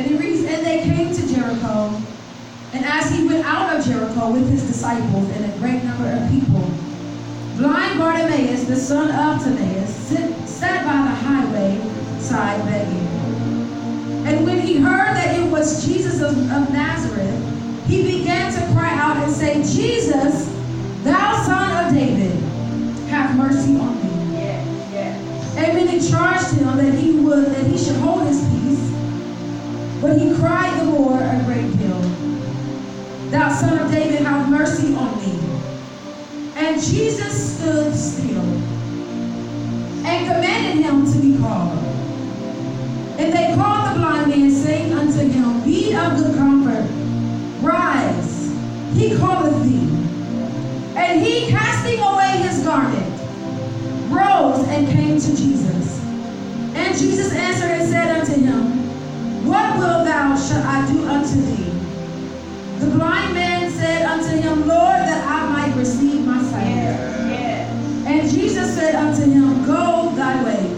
And he reads, and they came to Jericho. And as he went out of Jericho with his disciples and a great number of people, blind Bartimaeus, the son of Timaeus, sat by the highway side begging. And when he heard that it was Jesus of Nazareth, he began to cry out and say, Jesus, thou son of David, have mercy on me. And when he charged him that he should hold his peace, but he cried the more a great deal, thou son of David, have mercy on me. And Jesus stood still and commanded him to be called. And they called the blind man, saying unto him, Be of good comfort, rise, he calleth thee. And he, casting away his garment, rose and came to Jesus. And Jesus answered and said unto him, What wilt thou shall I do unto thee? The blind man said unto him, Lord, that I might receive my sight. And Jesus said unto him, Go thy way,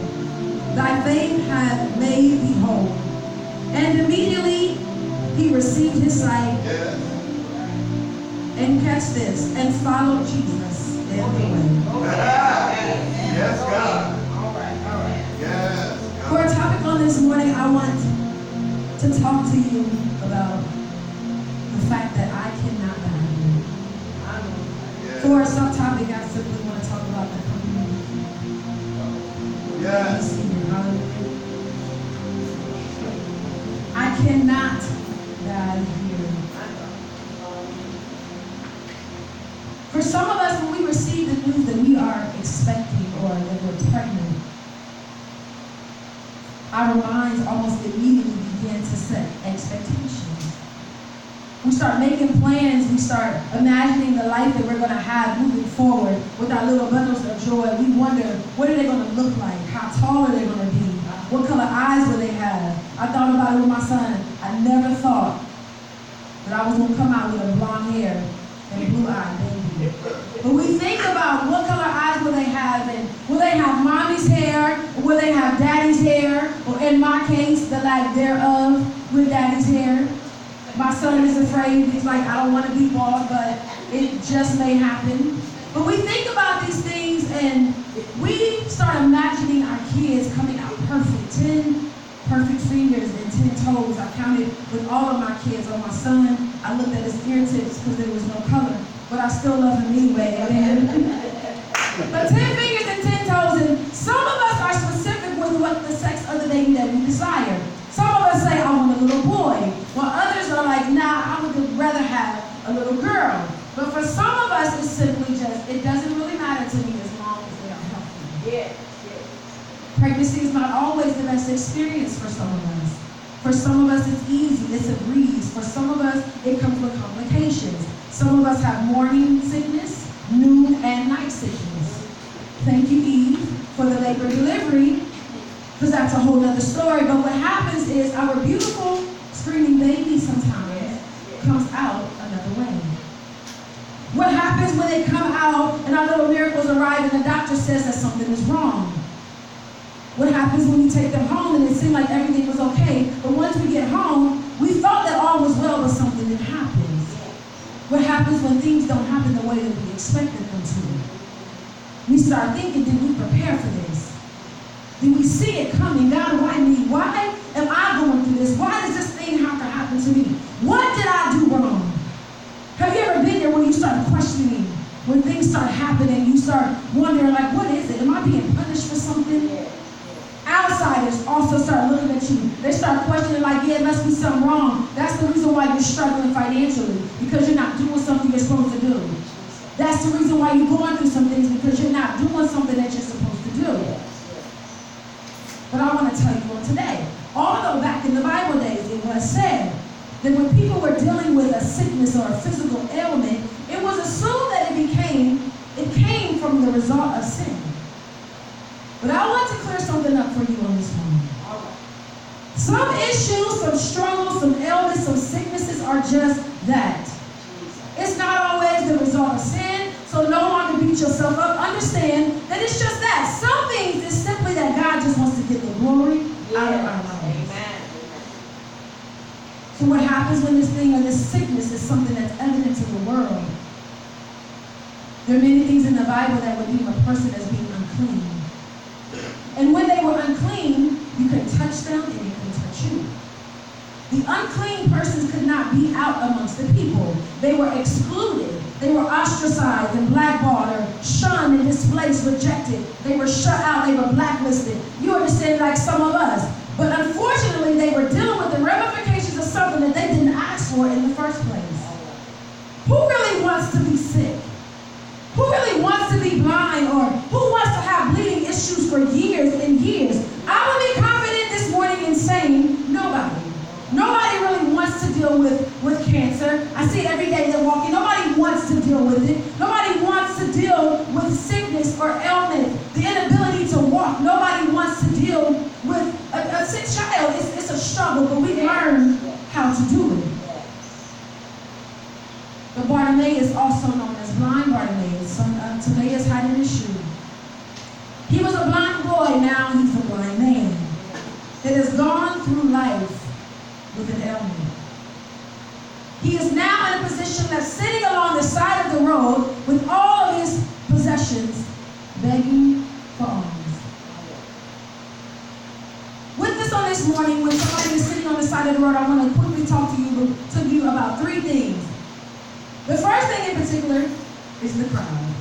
thy faith hath made thee whole. And immediately he received his sight. And catch this, and followed Jesus everywhere. Yes, God. All right. Yes, God. For a topic on this morning, I want to talk to you about the fact that I cannot die. Yes. For a subtopic, I simply want to talk about the community. Yes. I cannot die here. For some of us, when we receive the news that we are expecting or that we're pregnant, our minds almost immediately begin to set expectations. We start making plans. We start imagining the life that we're going to have moving forward with our little bundles of joy. We wonder, what are they going to look like? How tall are they going to be? What color eyes will they have? I thought about it with my son. I never thought that I was going to come out with a blonde hair and a blue-eyed baby. But we think about what color eyes will they have, and will they have mommy's hair, or will they have daddy's hair, or in my case, the lack thereof with daddy's hair. My son is afraid. He's like, I don't want to be bald, but it just may happen. But we think about these things, and we start imagining our kids coming out perfect. 10 perfect fingers and 10 toes. I counted with all of my kids. On my son, I looked at his ear tips because there was no color. But I still love him anyway, amen. But 10 fingers and 10 toes, and some of us are specific with what the sex of the baby that we desire. Some of us say, I want a little boy, while others are like, nah, I would rather have a little girl. But for some of us, it's simply just, it doesn't really matter to me as long as they are healthy. Yes. Pregnancy is not always the best experience for some of us. For some of us, it's easy, it's a breeze. For some of us, it comes with complications. Some of us have morning sickness, noon and night sickness. Thank you, Eve, for the labor delivery, because that's a whole other story. But what happens is our beautiful screaming baby sometimes comes out another way. What happens when they come out and our little miracles arrive and the doctor says that something is wrong? What happens when we take them home and it seemed like everything was okay, but once we get home, we thought that all was well, but something didn't happen. What happens when things don't happen the way that we expected them to? We start thinking, did we prepare for this? Did we see it coming? God, why me? Why am I going through this? Why does this thing have to happen to me? What did I do wrong? Have you ever been there where you start questioning, when things start happening, you start wondering, like, what is it? Am I being punished for something? Outsiders also start looking at you. They start questioning, like, yeah, it must be something wrong. That's the reason why you're struggling financially, because you're not doing something you're supposed to do. That's the reason why you're going through some things, because you're not doing something that you're supposed to do. But I want to tell you on today, although back in the Bible days it was said that when people were dealing with a sickness or a physical ailment, it was assumed that it came from the result of sin. But I want to clear something up for you on this morning. Some issues, some struggles, some ailments, some sicknesses are just that. It's not always the result of sin, so no longer beat yourself up. Understand that it's just that. Some things is simply that God just wants to get the glory out of our lives. Amen. So what happens when this thing or this sickness is something that's evident to the world? There are many things in the Bible that would deem a person as being unclean. And when they were unclean, you couldn't touch them and they couldn't touch you. The unclean persons could not be out amongst the people. They were excluded. They were ostracized and blackballed or shunned and displaced, rejected. They were shut out. They were blacklisted. You understand, like some of us. But unfortunately, they were dealing with the ramifications of something that they didn't ask for in the first place. Who really wants to be sick? Who really wants to be blind, or who wants to have bleeding issues for years and years? I would be confident this morning in saying nobody. Nobody really wants to deal with cancer. I see it every day they're walking. Nobody wants to deal with it. Nobody wants to deal with sickness or ailment, the inability to walk. Nobody wants to deal with a sick child. It's a struggle, but we learn how to do it. But Bartimaeus, also known as blind Bartimaeus, son of Timaeus, had an issue. He was a blind boy, now he's a blind man that has gone through life with an ailment. He is now in a position of sitting along the side of the road with all of his possessions, begging for alms. With this on this morning, when somebody is sitting on the side of the road, I want to quickly talk to you about three things. The first thing in particular is the crowd.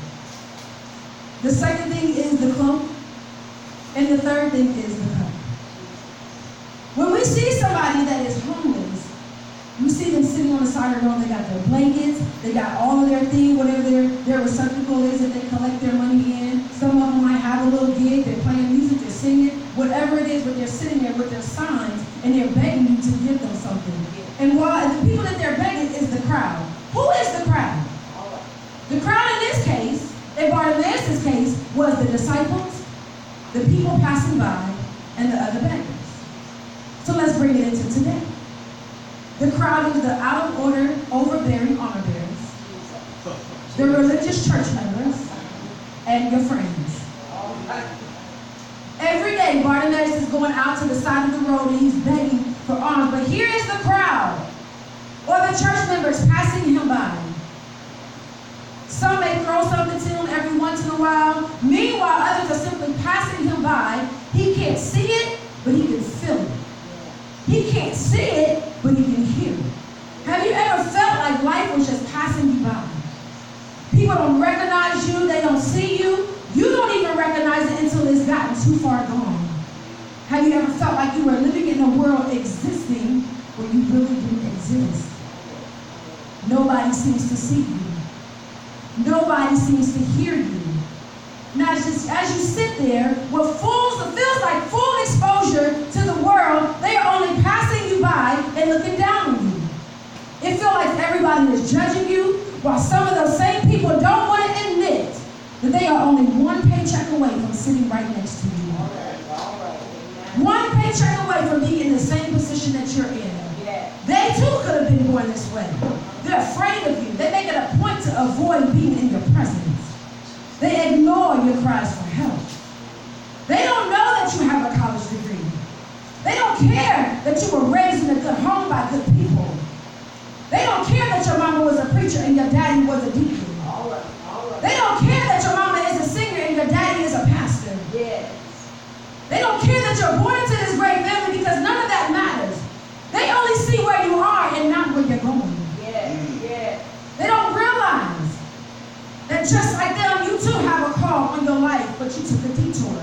The second thing is the cloak. And the third thing is the cup. When we see somebody that is homeless, we see them sitting on the side of the road. They got their blankets, they got all of their things, whatever their receptacle is that they collect their money in. Some of them might have a little gig, they're playing music, they're singing, whatever it is, but they're sitting there with their signs and they're begging you to give them something. And while the people that they're begging is the crowd. Who is the crowd? The crowd in this case, in Bartimaeus' case, was the disciples, the people passing by, and the other beggars. So let's bring it into today. The crowd is the out of order, overbearing honor bearers, the religious church members, and your friends. Every day, Bartimaeus is going out to the side of the road and he's begging for alms. But here is the crowd, or the church members passing him by. Some may throw something to him every once in a while. Meanwhile, others are simply passing him by. He can't see it, but he can feel it. He can't see it, but he can hear it. Have you ever felt like life was just passing you by? People don't recognize you. They don't see you. You don't even recognize it until it's gotten too far gone. Have you ever felt like you were living in a world existing where you really didn't exist? Nobody seems to see you. Nobody seems to hear you. Now, as you sit there with it feels like full exposure to the world, they are only passing you by and looking down on you. It feels like everybody is judging you, while some of those same people don't want to admit that they are only one paycheck away from sitting right next to you. All right. One paycheck away from being in the same position that you're in. Yeah. They too could have been born this way. They're afraid of you. They make it a point to avoid being in your presence. They ignore your cries for help. They don't know that you have a college degree. They don't care that you were raised in a good home by good people. They don't care that your mama was a preacher and your daddy was a deacon. All right. They don't care that your mama is a singer and your daddy is a pastor. Yes. They don't care that you're born into this great family, because none of that matters. They only see where you are and not where you're going. Yes. They don't realize that just like them, you too have a call on your life, but you took a detour.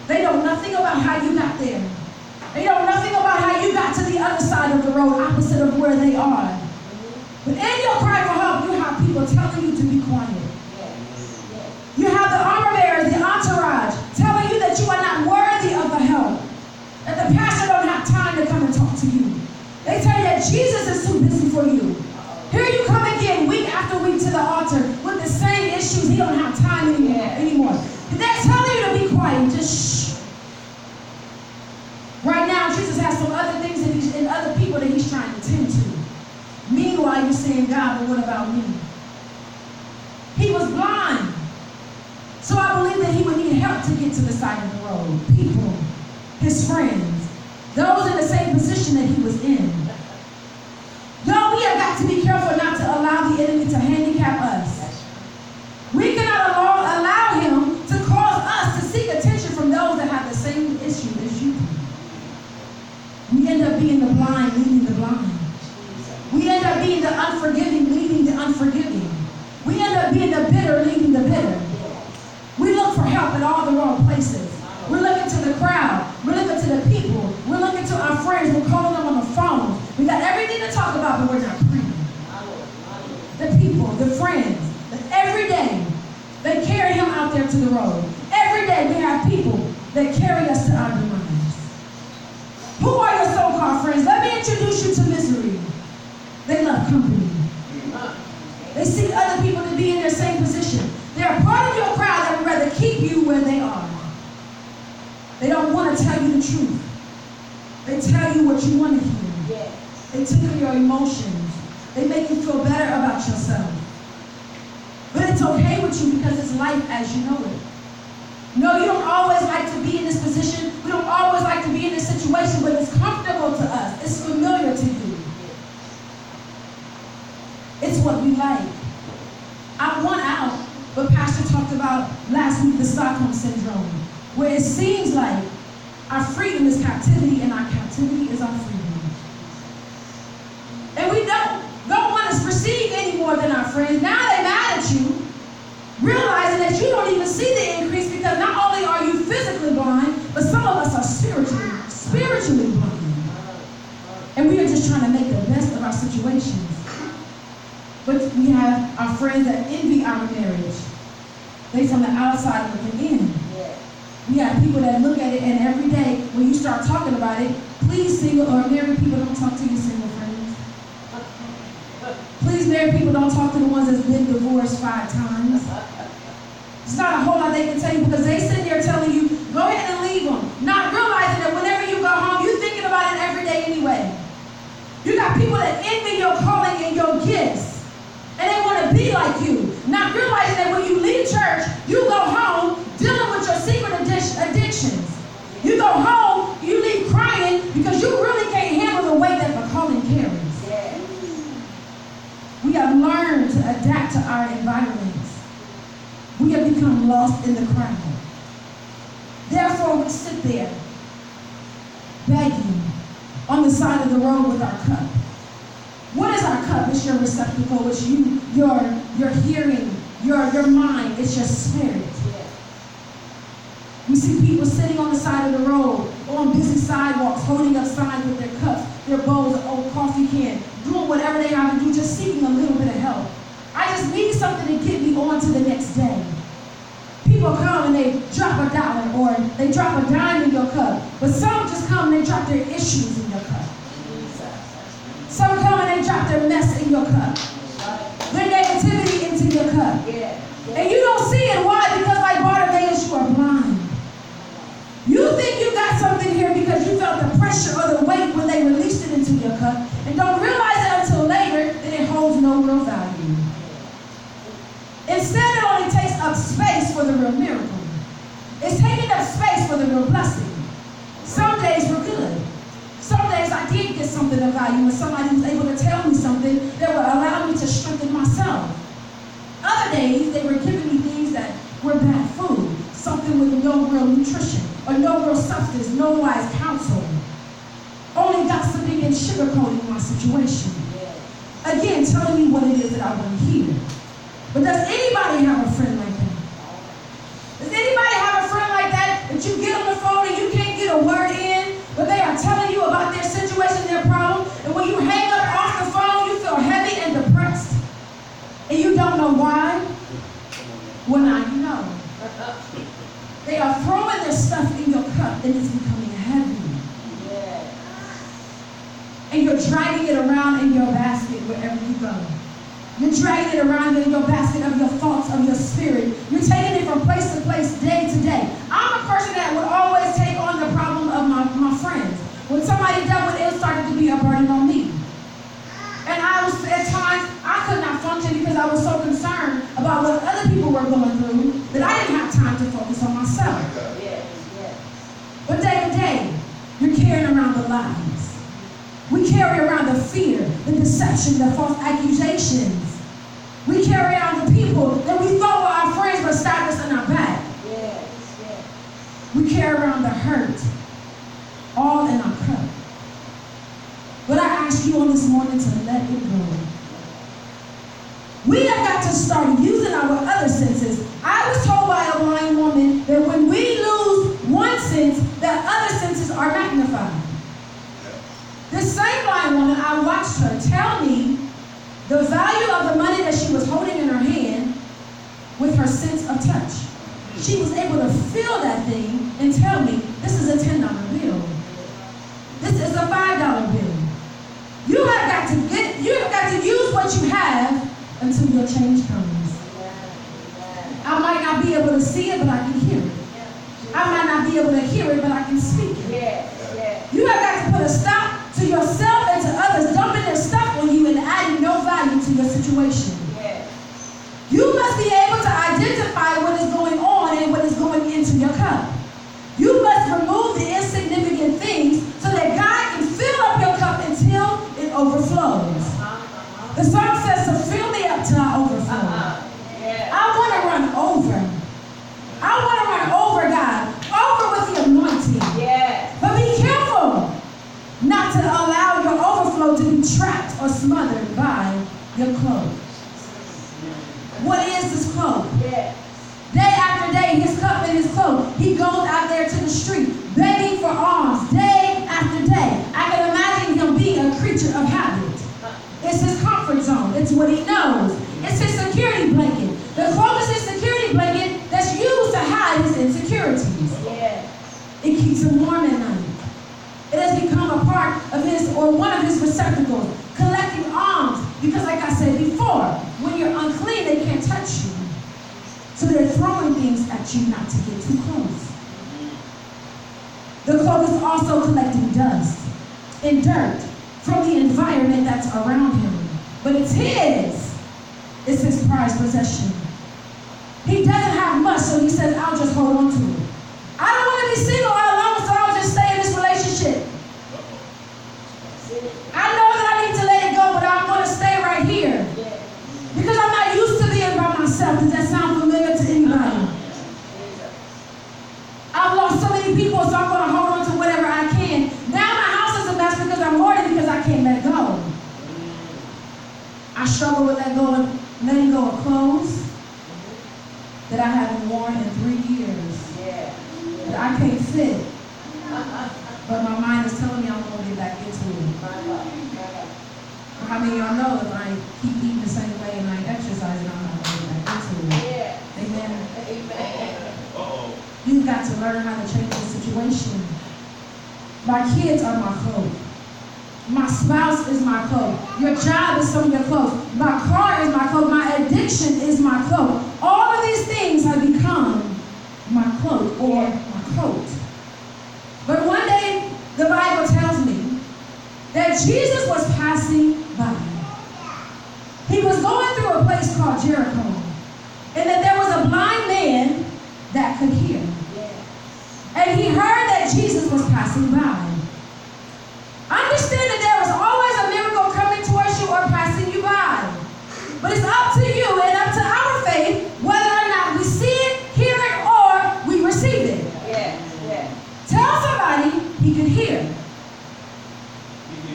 They know nothing about how you got there. They know nothing about how you got to the other side of the road, opposite of where they are. But in your cry for help, you have people telling you to be quiet. You have the armor bearers, the entourage, telling you that you are not worthy of the help, that the pastor don't have time to come and talk to you. They tell you that Jesus is too busy for you. Here you come again, week after week, to the altar with the same issues. He don't have time anymore. They're telling you to be quiet. Just shh. Right now, Jesus has some other things and other people that he's trying to tend to. Meanwhile, you're saying, God, but what about me? He was blind. So I believe that he would need help to get to the side of the road. People, his friends, those in the same position that he was in. being the blind leading the blind. We end up being the unforgiving leading the unforgiving. We end up being the bitter leading the bitter. We look for help in all the wrong places. We're looking to the crowd. We're looking to the people. We're looking to our friends. We're calling them on the phone. We got everything to talk about, but we're not praying. The people, the friends, that every day they carry him out there to the road. Every day we have people that carry us to our demise. Who are your so-called friends? Let me introduce you to misery. They love company. They seek other people to be in their same position. They're a part of your crowd that would rather keep you where they are. They don't want to tell you the truth. They tell you what you want to hear. They tickle your emotions. They make you feel better about yourself. But it's okay with you because it's life as you know it. No, you don't always like to be in this position. We don't always like to be in this situation, but it's comfortable to us. It's familiar to you. It's what we like. I want out, but Pastor talked about last week the Stockholm Syndrome, where it seems like our freedom is captivity and our captivity is our freedom. And we don't want to receive any more than our friends. Now they're mad at you, realizing that you don't even see the increase because not only are you physically blind, but some of us are spiritually blind. And we are just trying to make the best of our situations. But we have our friends that envy our marriage. They from the outside looking in. We have people that look at it, and every day when you start talking about it, please single or married people don't talk to your single friends. Please married people don't talk to the ones that's been divorced 5 times. It's not a whole lot they can tell you because they sit there telling you, go ahead and leave them. Not realizing that whenever you go home, you're thinking about it every day anyway. You got people that envy your calling and your gifts. And they want to be like you. Not realizing that when you leave church, you go home dealing with your secret addictions. You go home, you leave crying because you really can't handle the weight that the calling carries. We have learned to adapt to our environments. We have become lost in the crowd. Therefore, we sit there begging on the side of the road with our cup. What is our cup? It's your receptacle. It's you, your hearing, your mind. It's your spirit. We see people sitting on the side of the road, on busy sidewalks, holding up signs with their cups, their bowls, an old coffee can, doing whatever they have to do, just seeking a little bit of help. I just need something to get me on to the next day. People come and they drop $1 or they drop a dime in your cup, but some just come and they drop their issues in your cup. Some come and they drop their mess in your cup. Their negativity into your cup. And you don't see it. Why? Because like Bartimaeus, you are blind. You think you got something here because you felt the pressure or the weight when they released it into your cup and don't realize it until later that it holds no real value. Instead, it only takes up space for the real miracle. It's taking up space for the real blessing. Some days were good. Some days I did get something of value and somebody was able to tell me something that would allow me to strengthen myself. Other days, they were giving me things that were bad food, something with no real nutrition, or no real substance, no wise counsel. Only gossiping and sugarcoating my situation. Again, telling me what it is that I want to hear. But does anybody have a friend like that? Does anybody have a friend like that you get on the phone and you can't get a word in, but they are telling you about their situation, their problem, and when you hang up off the phone, you feel heavy and depressed, and you don't know why? Well, now you know. They are throwing their stuff in your cup, and it's becoming heavy. And you're dragging it around in your basket wherever you go. You're dragging it around in your basket of your thoughts, of your spirit. You're taking it from place to place, day to day. I'm a person that would always take on the problem of my friends. When somebody dealt with it, it started to be a burden on me. And I was, at times, I could not function because I was so concerned about what other people were going through that I didn't have time to focus on myself. But day to day, you're carrying around the lies. We carry around the fear, the deception, the false accusations. We carry around the people that we thought were our friends but stabbed us in our back. We carry around the hurt, all in our cup. ask you on this morning to let it go. We have got to start using our other senses. I was told by a blind woman that when we lose one sense, that other senses are magnified. This same blind woman, I watched her tell me the value of the money that she was holding in her hand with her sense of touch. She was able to feel that thing and tell me, this is a $10 bill. This is a $5 bill. You have got to use what you have until your change comes. I might not be able to see it, but I can hear it. I might not be able to hear it, but I can speak it. You have got to put a stop to yourself and to others dumping their stuff on you and adding no value to your situation. You must be able to identify what is going on and what is going into your cup. You must remove the insignificant things so that God can fill up your cup until it overflows. The song says to fill me up till I overflow. I want to run over. I want to run over, God. Over with the anointing. But be careful not to allow your overflow to be trapped or smothered by your clothes. What is this cloak? Day after day, his cup and his cloak. He goes out there to the street, begging for alms, day after day. I can imagine him being a creature of habit. It's his comfort zone. It's what he knows. It's his security blanket. The cloak is his security blanket that's used to hide his insecurities. It keeps him warm at night. It has become a part of his, or one of his receptacles, collecting alms. Because like I said before, when you're unclean, they can't touch you. So they're throwing things at you not to get too close. The cloak is also collecting dust and dirt from the environment that's around him. But it's his. It's his prized possession. He doesn't have much, so he says, I'll just hold on to it. I don't want to be single all alone, so I'll just stay in this relationship. I know that I need to let it go, but I'm going to stay right here. Because I'm not used to being by myself. Does that sound familiar to anybody? I've lost so many people, so I'm going to hold on to whatever I can. Now my house is a mess because I'm hoarding because I can't let go. I struggle with letting go of clothes that I haven't worn in 3 years. That I can't fit. But my mind is telling me I'm going to get back into it. How many of y'all know if I keep eating the same way and I ain't exercising, I'm not going to get back into it? Amen? You've got to learn how to change the situation. My kids are my clothes. My spouse is my clothes. Your job is some of your clothes. My car is my clothes. My addiction is my clothes. All of these things have become my cloak or my coat. But one day, the Bible tells me that Jesus was passing by. He was going through a place called Jericho. And that there was a blind man that could hear. And he heard that Jesus was passing by. Understand that there is always a miracle coming towards you or passing you by. But it's up to you and up to our faith whether or not we see it, hear it, or we receive it. Tell somebody he could hear.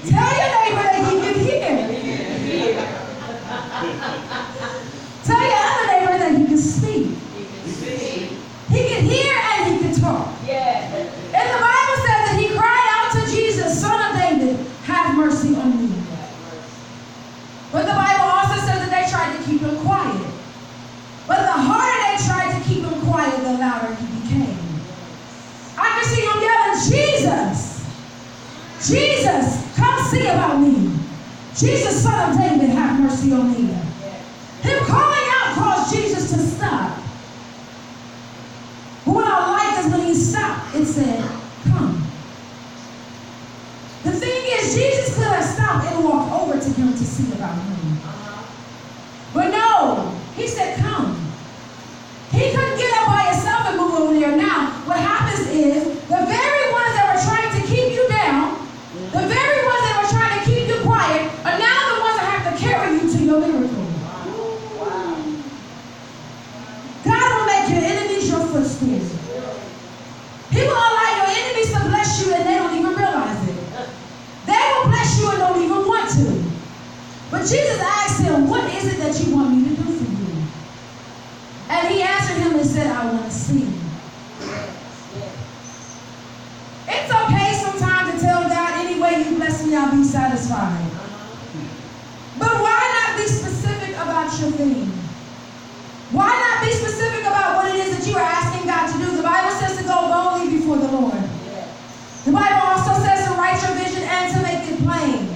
Tell your neighbor that he could hear. Tell your other neighbor that he can speak. He can hear and he can talk. And the Bible says that he cried out to Jesus, Son of David, have mercy on me. But the Bible also says that they tried to keep him quiet. But the harder they tried to keep him quiet, the louder he became. I can see him yelling, Jesus! Jesus, come see about me. Jesus, Son of David, have mercy on me. Him calling out caused Jesus to stop. But what I like is when he stopped, it said, come. The thing is, Jesus could have stopped and walked over to him to see about him. But no, he said, come. He couldn't get up by himself and move over there. Now, what happens is, the very ones that were trying to keep you down, the very ones that were trying to keep you quiet, are now the ones that have to carry you to your miracle. God will make your enemies your footstool. He will allow your enemies to bless you and they don't even realize it. They will bless you and don't even want Jesus asked him, what is it that you want me to do for you? And he answered him and said, I want to see. It's okay sometimes to tell God, any way you bless me, I'll be satisfied. But why not be specific about your thing? Why not be specific about what it is that you are asking God to do? The Bible says to go boldly before the Lord. The Bible also says to write your vision and to make it plain.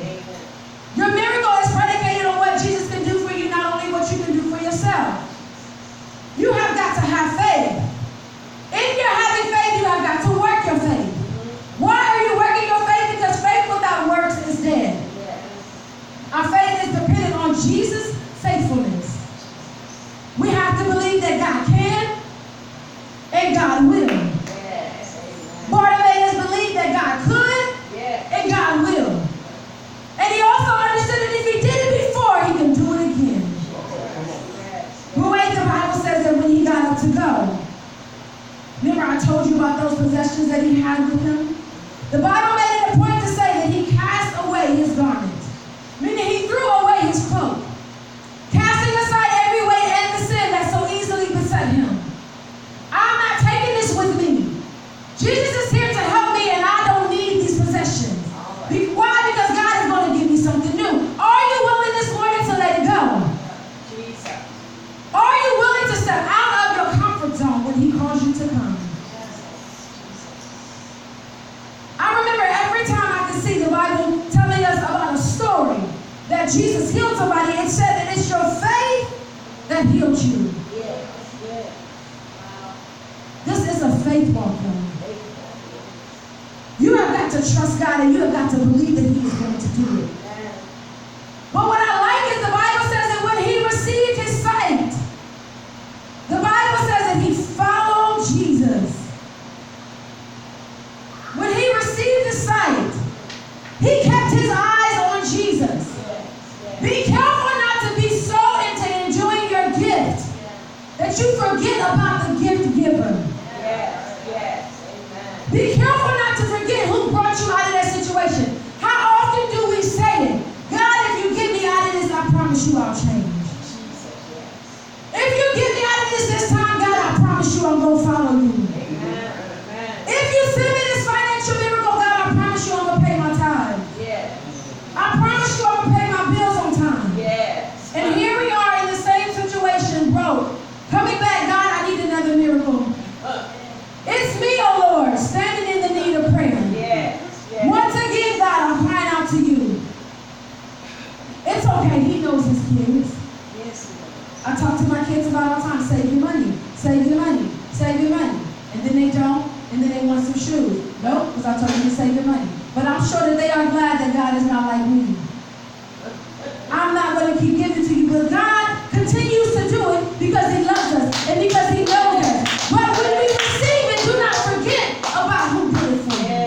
Your miracle is predicated on what Jesus can do for you, not only what you can do for yourself. You have got to have faith. If you're having faith, you have got to work your faith. Why are you working your faith? Because faith without works is dead. Our faith is dependent on Jesus' faithfulness. We have to believe that God can and God will. Bartimaeus believed that God could and God will. And he also understood that if he did it before, he can do it again. But wait, the Bible says that when he got up to go, remember I told you about those possessions that he had with him? The Bible made it a point to say that he cast away his garment, meaning he threw away his cloak, casting aside every weight and the sin that so easily beset him. I'm not taking this with me. Jesus is here to help me, and I don't need these possessions. Why? Because God is going to give me something new. Are you willing this morning to let it go? Are you willing to step out of your comfort zone when he calls you to come? I remember every time I could see the Bible telling us about a story that Jesus healed somebody, it said that it's your faith that healed you. This is a faith walk, y'all. You have got to trust God, and you have got to believe that he is going to do it. But what I like is the Bible says that when he received his sight, the Bible says that he followed Jesus. When he received his sight, he kept his eyes on Jesus. Be careful not to be so into enjoying your gift that you forget about the gift giver. Be careful not to forget who brought you out of that situation. How often do we say it? God, if you get me out of this, I promise you I'll change. If you get me out of this time, God, I promise you I'm going to follow you. If you send me this financial miracle, God, I promise you I'm going to pay my tithe. I promise you I'm going to pay my bills on time. And here we are in the same situation, bro. Coming back, God, I need another miracle. It's me, oh Lord, standing in the need of prayer. Once again, God, I'm crying out to you. It's okay. He knows his kids. I talk to my kids about all the time. Save your money. Save your money. Save your money. And then they don't. And then they want some shoes. Nope, because I told them to save your money. But I'm sure that they are glad that God is not like me. I'm not going to keep giving to you. But God continues to do it because he loves us and because he knows us. But when we receive it, do not forget about who did it for you.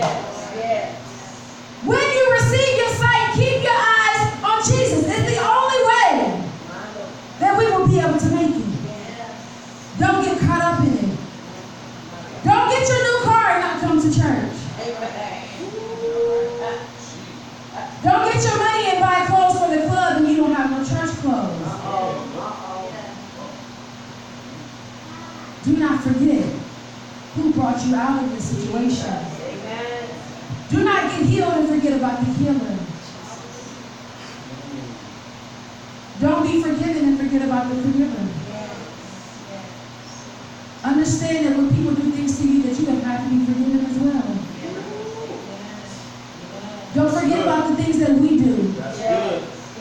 When you receive your sight, keep your eyes on Jesus. It's the only way that we will be able to make it. Don't get caught up in it. Don't get your new car and not come to church. Don't get your money and buy clothes for the club and you don't have no church clothes. Do not forget who brought you out of this situation. Do not get healed and forget about the healer. Don't be forgiven and forget about the forgiver. Understand that when people do things to you, that you have had to be forgiven as well. Don't forget about the things that we do.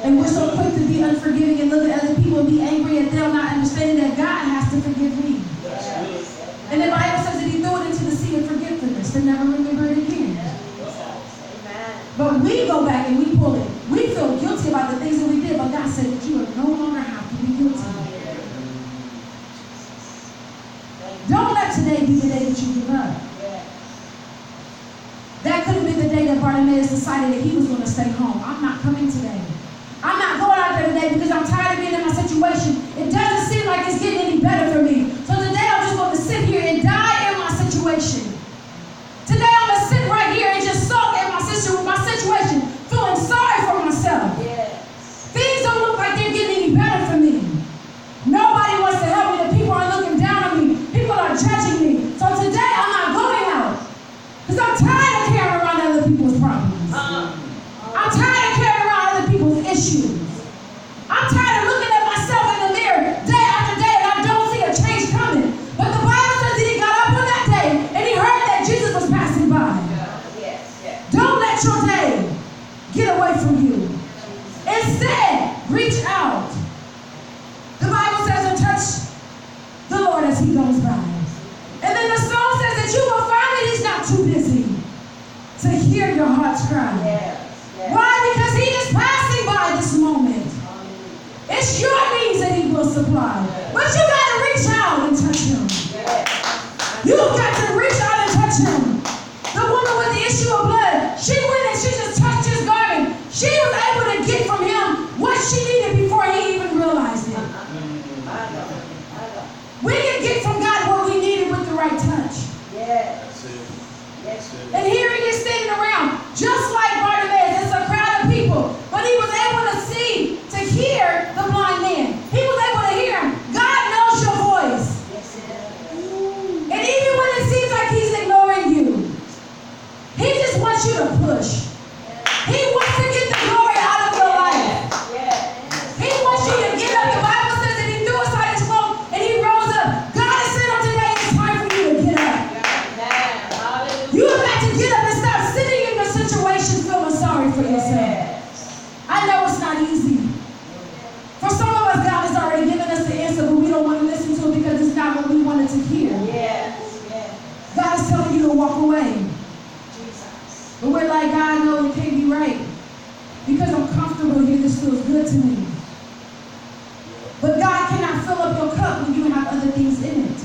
And we're so quick to be unforgiving and look at other people and be angry at them, not understanding that God has to forgive me. And the Bible says that he threw it into the sea of forgetfulness and never remember it again. But we go back and we pull it. We feel guilty about the things that we did, but God said that you no longer have to be guilty. Don't let today be the day that you give up. That could have been the day that Bartimaeus decided that he was going to stay home. I'm not coming today. I'm not going out there today because I'm tired of being in my situation. It doesn't seem like it's getting any better for me. So today I'm just going to sit here and die in my situation. Today I'm going to sit right here and just sulk in my situation, feeling sorry for myself. Things don't tired of carrying around other people's problems. I'm tired of carrying around other people's issues. I'm tired of looking at myself in the mirror day after day and I don't see a change coming. But the Bible says that he got up on that day and he heard that Jesus was passing by. Don't let your day get away from you. Instead, reach out. The Bible says to touch the Lord as he goes by. And then the song says that you will find that he's not too busy to hear your heart's cry. Why? Because he is passing by this moment. It's your needs that he will supply. But you got to reach out and touch him. You've got to reach out and touch him. The woman with the issue of blood, she went and she just touched his garment. She was able to get from him what she needed before he even realized it. We can get from God what we needed with the right touch. And here he is standing around, just like Bartimaeus. It's a crowd of people. But he was able to see, to hear the blind man. He was able to hear him. God knows your voice. And even when it seems like he's ignoring you, he just wants you to push. He wants to get the glory out of your life. He wants you to get up. The Bible says that he threw aside his cloak and he rose up. God has said on today, it's time for you to get up. You have got to get up and stop sitting in your situation feeling sorry for yourself. I know it's not easy. For some of us, God has already given us the answer, but we don't want to listen to it because it's not what we wanted to hear. God is telling you to walk away. But we're like, God, no, it can't be right. Because I'm comfortable here, this feels good to me. But God cannot fill up your cup when you have other things in it.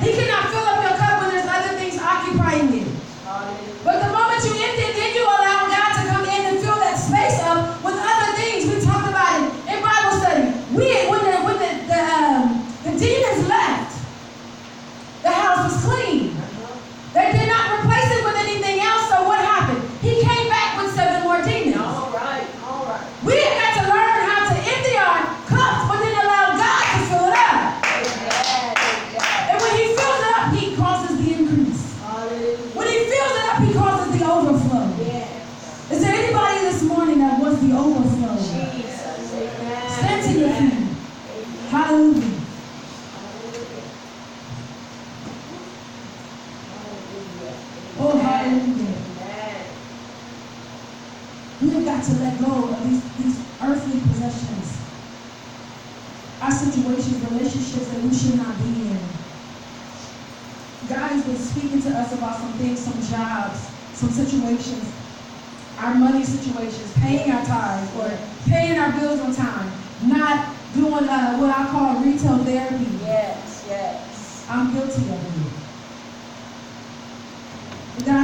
He cannot fill up your cup when there's other things occupying it. But the moment you empty it, then you allow God to come in and fill that space up with other things. We talked about it in Bible study. When the demons left, the house was clean. They did not replace it with anything else, so what happened? He came back with 7 more demons. All right. We have got to learn how to empty our cups, but then allow God to fill it up. And when he fills it up, he causes the increase. When he fills it up, he causes the overflow. Is there anybody this morning that wants the overflow? Stand to your feet. Hallelujah. Oh, hallelujah. We have got to let go of these earthly possessions. Our situations, relationships that we should not be in. God has been speaking to us about some things, some jobs, some situations, our money situations, paying our tithes or paying our bills on time, not doing what I call retail therapy. I'm guilty of it. God